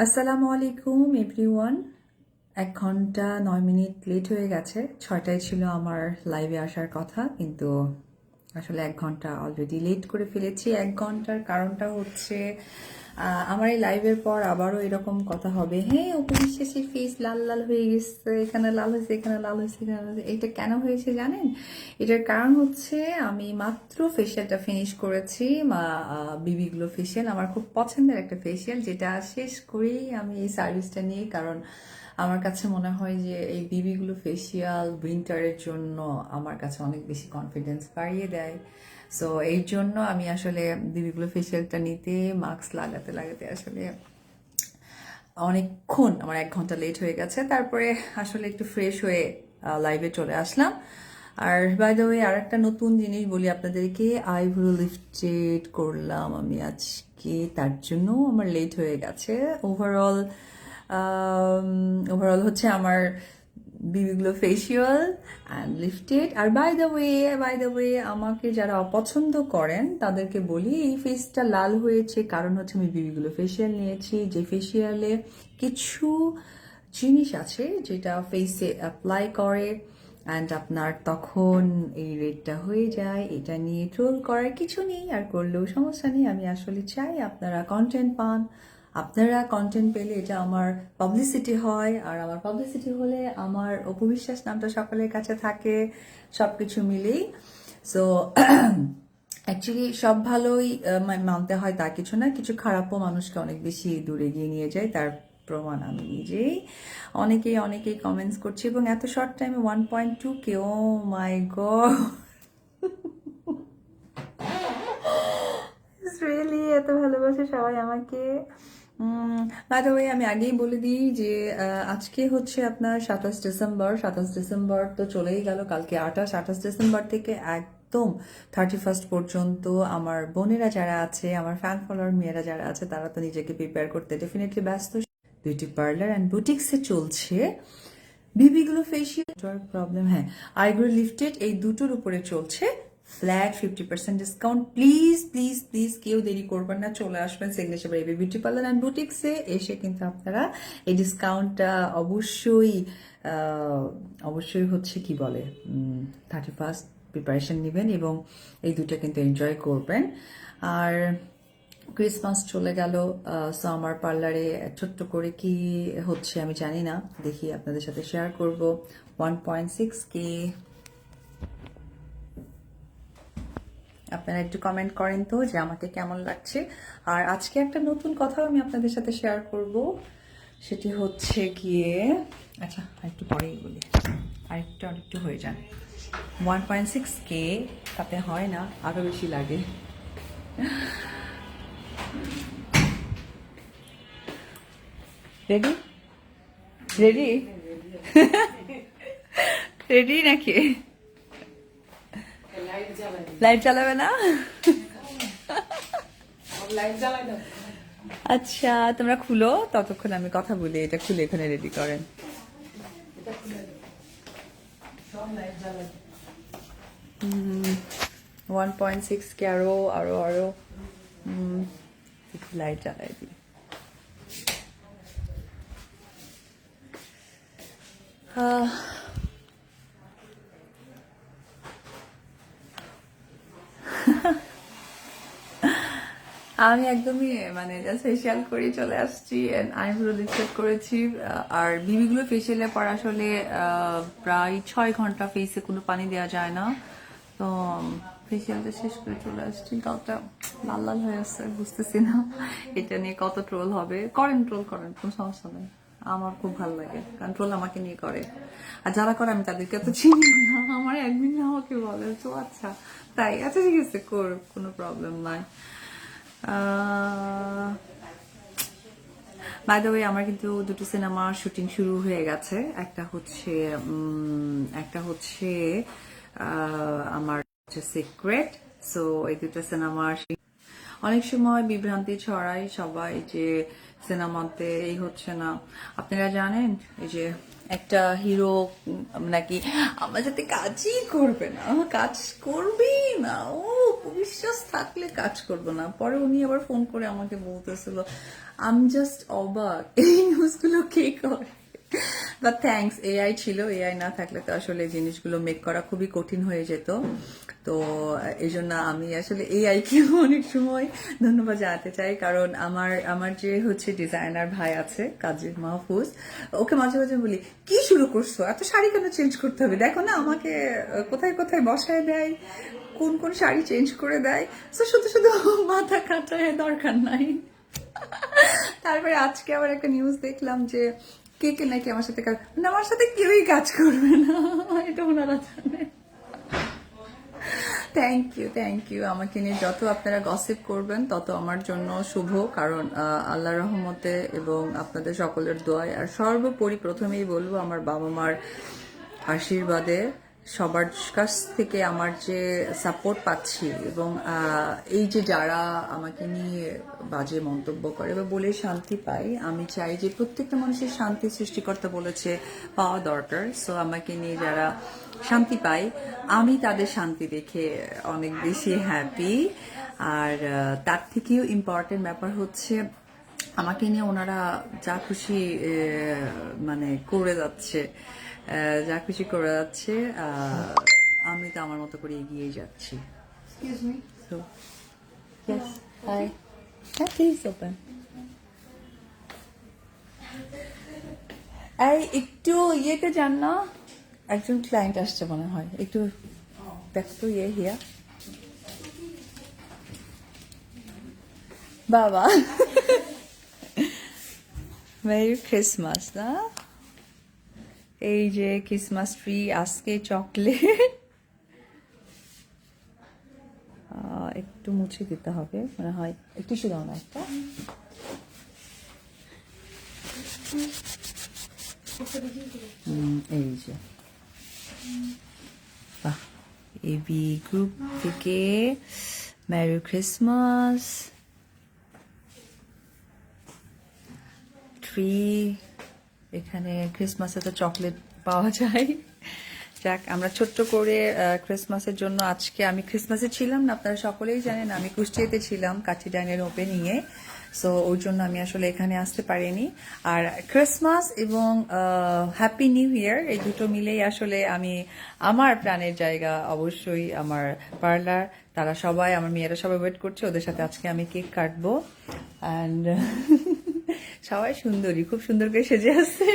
আসসালামু আলাইকুম এভরিওয়ান। 1 ঘন্টা 9 মিনিট লেট হয়ে গেছে। 6টায় ছিল আমার লাইভে আসার কথা, কিন্তু আসলে 1 ঘন্টা অলরেডি লেট করে ফেলেছি। 1 ঘন্টার কারণটা হচ্ছে আমার এই লাইভের পর আবারও এরকম কথা হবে, হ্যাঁ অপবিশ্বাসের ফেস লাল লাল হয়ে গেছে, এখানে লাল হয়েছে, এখানে লাল হয়েছে, এখানে লাল হয়েছে। এটা কেন হয়েছে জানেন? এটার কারণ হচ্ছে আমি মাত্র ফেশিয়ালটা ফিনিশ করেছি, বিবি গ্লো ফেশিয়াল। আমার খুব পছন্দের একটা ফেশিয়াল, যেটা শেষ করেই আমি এই সার্ভিসটা নিই, কারণ আমার কাছে মনে হয় যে এই বিবি গ্লো ফেশিয়াল উইন্টারের জন্য আমার কাছে অনেক বেশি কনফিডেন্স বাড়িয়ে দেয়। সো এই জন্য আমি আসলে বিবি গ্লো ফেশিয়ালটা নিতে মাস্ক লাগাতে লাগাতে আসলে অনেকক্ষণ, আমার 1 ঘন্টা লেট হয়ে গেছে। তারপরে আসলে একটু ফ্রেশ হয়ে লাইভে চলে আসলাম। আর বাই দ্য ওয়ে, আর একটা নতুন জিনিস বলি আপনাদেরকে, আইব্রো লিফটেড করলাম আমি আজকে, তার জন্য আমার লেট হয়ে গেছে। ওভারঅল ওভারঅল হচ্ছে আমার বিবিগুলো ফেসিয়াল অ্যান্ড লিফটেড। আর বাই দ্য ওয়ে আমাকে যারা অপছন্দ করেন তাদেরকে বলি, এই ফেসটা লাল হয়েছে কারণ হচ্ছে আমি বিবিগুলো ফেসিয়াল নিয়েছি, যে ফেসিয়ালে কিছু জিনিস আছে যেটা ফেসে অ্যাপ্লাই করে অ্যান্ড আপনার তখন এই রেডটা হয়ে যায়। এটা নিয়ে ট্রোল করার কিছু নেই, আর করলেও সমস্যা নেই। আমি আসলে চাই আপনারা কন্টেন্ট পান। আপনারা কন্টেন্ট পেলে এটা আমার পাবলিসিটি হয়, আর আমার পাবলিসিটি হলে আমার অপবিশ্বাস নামটা সকলের কাছে থাকে, সব কিছু মিলেই। সো অ্যাকচুয়ালি সব ভালোই মানতে হয় তা কিছু না, কিছু খারাপও মানুষকে অনেক বেশি দূরে গিয়ে নিয়ে যায়, তার প্রমাণ আমি নিজেই। অনেকেই কমেন্টস করছে, এবং এত শর্ট টাইমে 1.2 কে, ও মাই গড, রিয়েলি এত ভালোবাসে সবাই আমাকে। বাই দ্য ওয়ে, আমি আগেই বলে দিই যে আজকে হচ্ছে আপনার 27 ডিসেম্বর। 27 ডিসেম্বর তো চলেই গেল, কালকে 28 ডিসেম্বর থেকে একদম 31 পর্যন্ত আমার বোনেরা যারা আছে, আমার ফ্যান ফলোয়ার মেয়েরা যারা আছে, তারা তো নিজেকে প্রিপেয়ার করতে ডেফিনেটলি ব্যস্ত। বিউটি পার্লার অ্যান্ড বুটিক্সে চলছে বিবিগুলো ফেশিয়াল প্রবলেম, হ্যাঁ আইব্রো লিফটেড, এই দুটোর উপরে চলছে flat 50% discount. Please please please কেউ দেরি করবেন না, চলে আসবেন signature baby beauty parlour and বুটিক্সে। এসে কিন্তু আপনারা এই ডিসকাউন্টটা অবশ্যই হচ্ছে কি বলে 31 প্রিপারেশন নেবেন, এবং এই দুটো কিন্তু এনজয় করবেন। আর ক্রিসমাস চলে গেল, সো আমার পার্লারে ছোট্ট করে কি হচ্ছে আমি জানি না, দেখি আপনাদের সাথে শেয়ার করব। 1.6K, আপনারা একটু কমেন্ট করেন তো যে আমাকে কেমন লাগছে। আর আজকে একটা নতুন কথাও আমি আপনাদের সাথে শেয়ার করব, সেটি হচ্ছে গিয়ে, আচ্ছা একটু পরেই বলি, আরেকটু হয়ে যান। 1.6K তাতে হয় না, আরো বেশি লাগে। রেডি রেডি রেডি নাকি? লাইট জ্বালাবে না? আচ্ছা তোমরা খুলো, ততক্ষণ আমি কথা বলি। এটা খুলে এখানে রেডি করেন। 1.6K, আরো আরো আরো লাইট জ্বালাই দিই। আমি একদমই মানে ফেসিয়াল করে চলে আসছি, আইব্রো লিফটেড করেছি। আর বিবিগুলো ফেসিয়ালের পর আসলে প্রায় 6 ঘন্টা ফেসে কোনো পানি দেওয়া যায় না, তো ফেসিয়ালটা শেষ করে চলে আসছি। গালটা লাল লাল হয়ে আসছে, বুঝতেছি না এটা নিয়ে কত ট্রোল হবে। ট্রোল করেন, কোনো সমস্যা নেই, আমার খুব ভালো লাগে, কারণ ট্রোল আমাকে নিয়ে করে। আর যারা করে আমি তাদেরকে এত চিনি না, আমার অ্যাডমিন আমাকে বলে তো আচ্ছা তাই, আচ্ছা ঠিক আছে, কোনো প্রবলেম নাই। বাই দ্য ওয়ে, আমার কিন্তু দুটো সিনেমা শুটিং শুরু হয়ে গেছে। একটা হচ্ছে আমার সিক্রেট। সো এই দুটো সিনেমা, অনেক সময় বিভ্রান্তি ছড়ায় সবাই যে সিনেমাতে এই হচ্ছে না। আপনারা জানেন এই যে একটা হিরো নাকি আমার সাথে কাজই করবে না, কাজ করবেই না, ও অবিশ্বাস থাকলে কাজ করবো না। পরে উনি আবার ফোন করে আমাকে বলতেছিল, আম জাস্ট অবাক, এই নিউজগুলো কে করে। বাট থ্যাঙ্কস, এআই ছিল, এআই না থাকলে তো আসলে জিনিসগুলো মেক করা খুবই কঠিন হয়ে যেত। তো এই জন্য আমি আসলে এআই কে অনেক সময় ধন্যবাদ জানাতে চাই, কারণ আমার যে হচ্ছে ডিজাইনার ভাই আছে কাজী মাহফুজ, ওকে মাঝে মাঝে বলি কি শুরু করছো, এত শাড়ি কেন চেঞ্জ করতে হবে, দেখো না আমাকে কোথায় কোথায় বসায় দেয়, কোন কোন শাড়ি চেঞ্জ করে দেয়, তো শুধু শুধু মাথা কাটায় দরকার নাই। তারপরে আজকে আবার একটা নিউজ দেখলাম যে কে কে নাকি আমার সাথে কাজ, না আমার সাথে কেউই কাজ করবে না, এটা ওনারা জানে। Thank you. আমাকে নিয়ে যত আপনারা গসিপ করবেন তত আমার জন্য শুভ, কারণ আল্লাহর রহমতে এবং আপনাদের সকলের দোয়ায়, আর সর্বোপরি প্রথমেই বলবো আমার বাবা মার আশীর্বাদে, সবার কাছ থেকে আমার যে সাপোর্ট পাচ্ছি, এবং এই যে যারা আমাকে নিয়ে বাজে মন্তব্য করে বা বলে শান্তি পাই, আমি চাই যে প্রত্যেকটা মানুষের শান্তি সৃষ্টিকর্তা বলেছে পাওয়া দরকার। সো আমাকে নিয়ে যারা শান্তি পায়, আমি তাদের শান্তি দেখে অনেক বেশি হ্যাপি। আর তার থেকেও ইম্পর্টেন্ট ব্যাপার হচ্ছে আমাকে নিয়ে ওনারা যা খুশি মানে করে যাচ্ছে, যা খুশি করে যাচ্ছে, আমি তো আমার মতো করে এগিয়ে যাচ্ছি। Excuse me. So, yes, hi. Yeah, please open. এই একটু ইয়েকে যান না, একজন ক্লায়েন্ট আসছে মনে হয়, একটু দেখো ইয়ে হিয়া বাবা। মেরি ক্রিসমাস না, এই যে ক্রিসমাস ট্রি, আজকে চকলেট একটু মুছে দিতে হবে মনে হয়, একটু দাও না একটা। এই যে বাহ, এবি গ্রুপ থেকে মেরি ক্রিসমাস ট্রি। এখানে ক্রিসমাসে তো চকলেট পাওয়া যায়। যাক, আমরা ছোট্ট করে ক্রিসমাসের জন্য, আজকে আমি ক্রিসমাসে ছিলাম না, আপনারা সকলেই জানেন আমি কুষ্টিয়াতে ছিলাম কাঠি ডাইনের ওপেনিংয়ে, সো ওই জন্য আমি আসলে এখানে আসতে পারিনি। আর ক্রিসমাস এবং হ্যাপি নিউ ইয়ার এই দুটো মিলেই আসলে আমি, আমার প্রাণের জায়গা অবশ্যই আমার পার্লার। তারা সবাই, আমার মেয়েরা সবাই ওয়েট করছে, ওদের সাথে আজকে আমি কেক কাটবো। অ্যান্ড সবাই সুন্দরী, খুব সুন্দর করে সেজে আছে,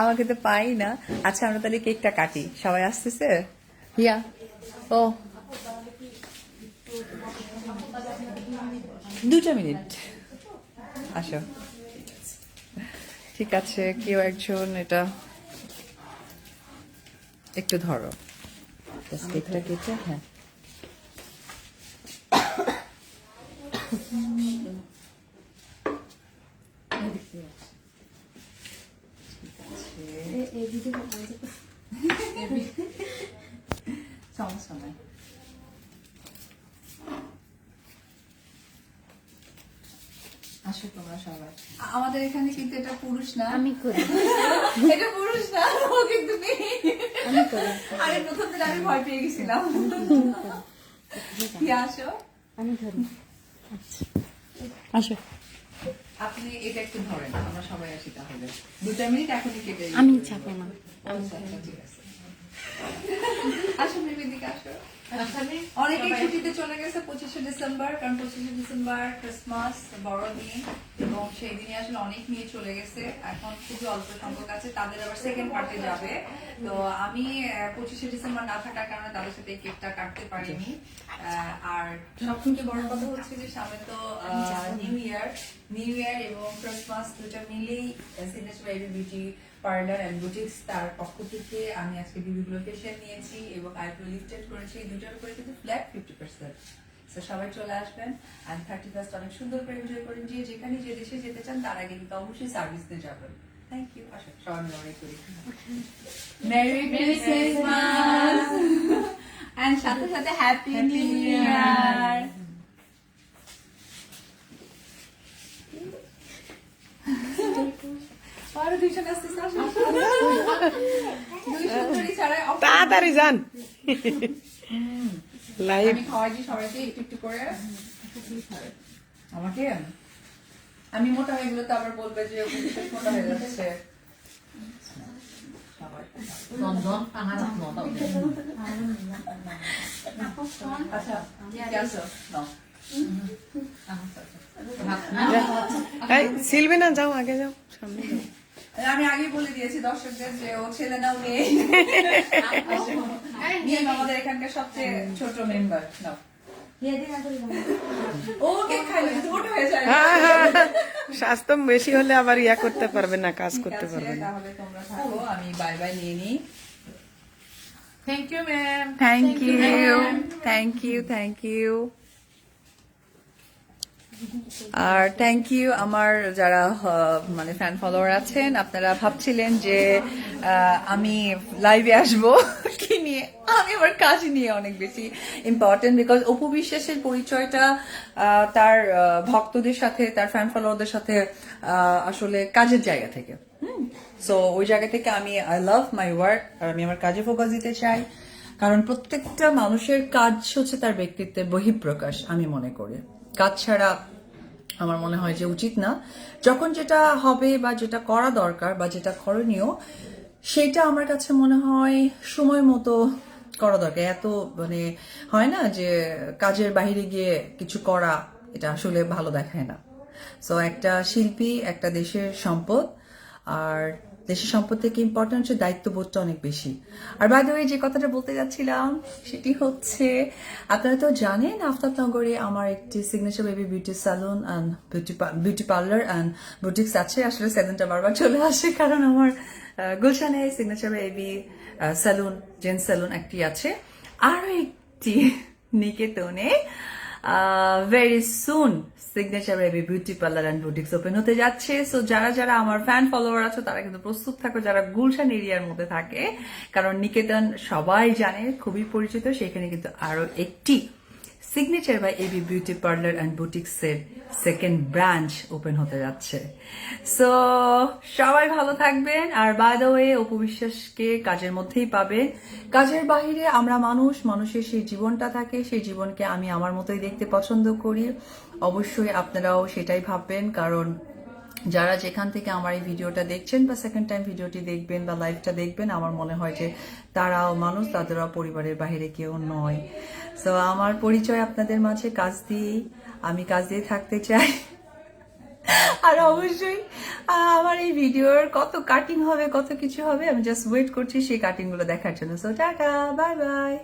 আমাকে তো পাই না। আচ্ছা আমরা তাহলে কেকটা কাটি, সবাই আসতেছে। হিয়া, ও 2 মিনিট আসো, ঠিক আছে। কেউ একজন এটা একটু ধরো কেকটা কেটে। হ্যাঁ, সমস্যা নাই। আসো তোমরা সবাই, আমাদের এখানে কিন্তু এটা পুরুষ না, আমি করি, এটা পুরুষ না, ও কিন্তু মেয়ে। আমি করি, আরে প্রথম দিন আমি ভয় পেয়ে গেছিলাম। কি আসো, আমি ধরি। আসো, আপনি এটা একটু ধরেন, আমরা সবাই আসি তাহলে। 2 মিনিট এখনই কেটে আমি চাপো না। ঠিক আছে, আসো মেয়েদিকে আসো। অনেকে ছুটিতে চলে গেছে 25শে ডিসেম্বর, কারণ 25শে ডিসেম্বর ক্রিসমাস বড়দিন, এবং সেই দিনে আসলে অনেক মেয়ে চলে গেছে, এখন খুবই অল্প সংখ্যক আছে, তাদের আবার সেকেন্ড পার্টে যাবে। তো আমি 25শে ডিসেম্বর না থাকার কারণে তাদের সাথে কেকটা কাটতে পারিনি। আর সবথেকে বড় কথা হচ্ছে যে সামনে তো নিউ ইয়ার এবং ক্রিসমাস, দুটো মিলেই signature baby beauty parlour and boutiques তার পক্ষ থেকে আমি আজকে বিবিগুলো ফেশিয়াল নিয়েছি এবং আইব্রো লিফটেড করেছি, দুটোর করে কিন্তু ফ্ল্যাট 50%। সো সবাই চলে আসবেন, আর 31st অনেক সুন্দর করে এনজয় করেন। যে যেখানে যে দেশে যেতে চান তার আগে কিন্তু অবশ্যই সার্ভিস দিয়ে যাবেন। Thank you. আসো সবাই মিলে অনেক করি মেরি ক্রিসমাস এন্ড সাথে সাথে হ্যাপি নিউ ইয়ার। তাড়াতাড়ি যান, লাইভ আমি খাওয়াই দিই সবাইকে একটু একটু করে। আমাকে আমি মোটা হয়ে গেলে তো আবার বলবে যে ও বিশেষ মোটা হয়ে যাচ্ছে। আচ্ছা ঠিক আছে নাও। এই সিলবে না, যাও আগে যাও, সামনে যাও। আমি আগে বলে দিয়েছি দর্শকদের যে ও ছেলে নাও মেয়ে। মেয়ে আমাদের এখানকার সবচেয়ে ছোট মেম্বার। নাও ও কেক খাইলে কিন্তু মোটা হয়ে যায়। স্বাস্থ্য বেশি হলে আবার ইয়া করতে পারবে না, কাজ ঠিক করতে আছে, পারবে না। তাহলে তোমরা থাকো, আমি বাই বাই নিয়ে নিই। Thank you ma'am. Thank you thank you thank you. আর থ্যাংক ইউ আমার যারা মানে ফ্যান ফলোয়ার আছেন। আপনারা ভাবছিলেন যে আমি লাইভে আসবো কি নিয়ে, আমি আমার কাজ নিয়ে অনেক বেশি ইম্পর্টেন্ট, বিকজ অপু বিশ্বাসের পরিচয়টা তার ভক্তদের সাথে, তার ফ্যান ফলোয়ারদের সাথে আসলে কাজের জায়গা থেকে। সো ওই জায়গা থেকে আমি আই লাভ মাই ওয়ার্ক, আর আমি আমার কাজে ফোকাস দিতে চাই, কারণ প্রত্যেকটা মানুষের কাজ হচ্ছে তার ব্যক্তিত্বের বহিঃপ্রকাশ। আমি মনে করি কাজ ছাড়া আমার মনে হয় যে উচিত না। যখন যেটা হবে বা যেটা করা দরকার বা যেটা করণীয়, সেটা আমার কাছে মনে হয় সময় মতো করা দরকার। এত মানে হয় না যে কাজের বাইরে গিয়ে কিছু করা, এটা আসলে ভালো দেখায় না। সো একটা শিল্পী একটা দেশের সম্পদ, আর দেশের সম্পদ থেকে ইম্পর্টেন্ট হচ্ছে দায়িত্ববোধটা অনেক বেশি। আর বাই দ্য ওয়ে যে কথাটা বলতে যাচ্ছিলাম সেটি হচ্ছে, আপনারা তো জানেন আফতাবনগরে আমার একটি signature baby beauty salon and beauty parlour and boutiques আছে। আসলে সেলুনটা বারবার চলে আসে কারণ আমার গুলশানে signature baby salon, gents salon একটি আছে, আরো একটি নিকেতনে very soon signature baby beauty parlour and boutiques open হতে যাচ্ছে। সো যারা যারা আমার ফ্যান ফলোয়ার আছে তারা কিন্তু প্রস্তুত থাকো, যারা গুলশান এরিয়ার মধ্যে থাকে, কারণ নিকেতন সবাই জানে, খুবই পরিচিত। সেখানে কিন্তু আরো একটি signature by AB beauty parlour and boutiques এর সেকেন্ড ব্রাঞ্চ ওপেন হতে যাচ্ছে। সো সবাই ভালো থাকবেন। আর বাই দ্য ওয়ে অপু বিশ্বাসকে কাজের মধ্যেই পাবেন। কাজের বাহিরে আমরা মানুষ, মানুষের সেই জীবনটা থাকে, সেই জীবনকে আমি আমার মতোই দেখতে পছন্দ করি। অবশ্যই আপনারাও সেটাই ভাববেন, কারণ যারা যেখান থেকে আমার এই ভিডিওটা দেখছেন বা সেকেন্ড টাইম ভিডিওটি দেখবেন বা লাইভটা দেখবেন, আমার মনে হয় যে তারাও মানুষ, তাদেরও পরিবারের বাইরে কেউ নয়। সো আমার পরিচয় আপনাদের মাঝে কাজ দিয়েই, আমি কাজ দিয়ে থাকতে চাই। আর অবশ্যই আমার এই ভিডিওর কত কাটিং হবে, কত কিছু হবে, আমি জাস্ট ওয়েট করছি সেই কাটিং গুলো দেখার জন্য। So tata, bye bye.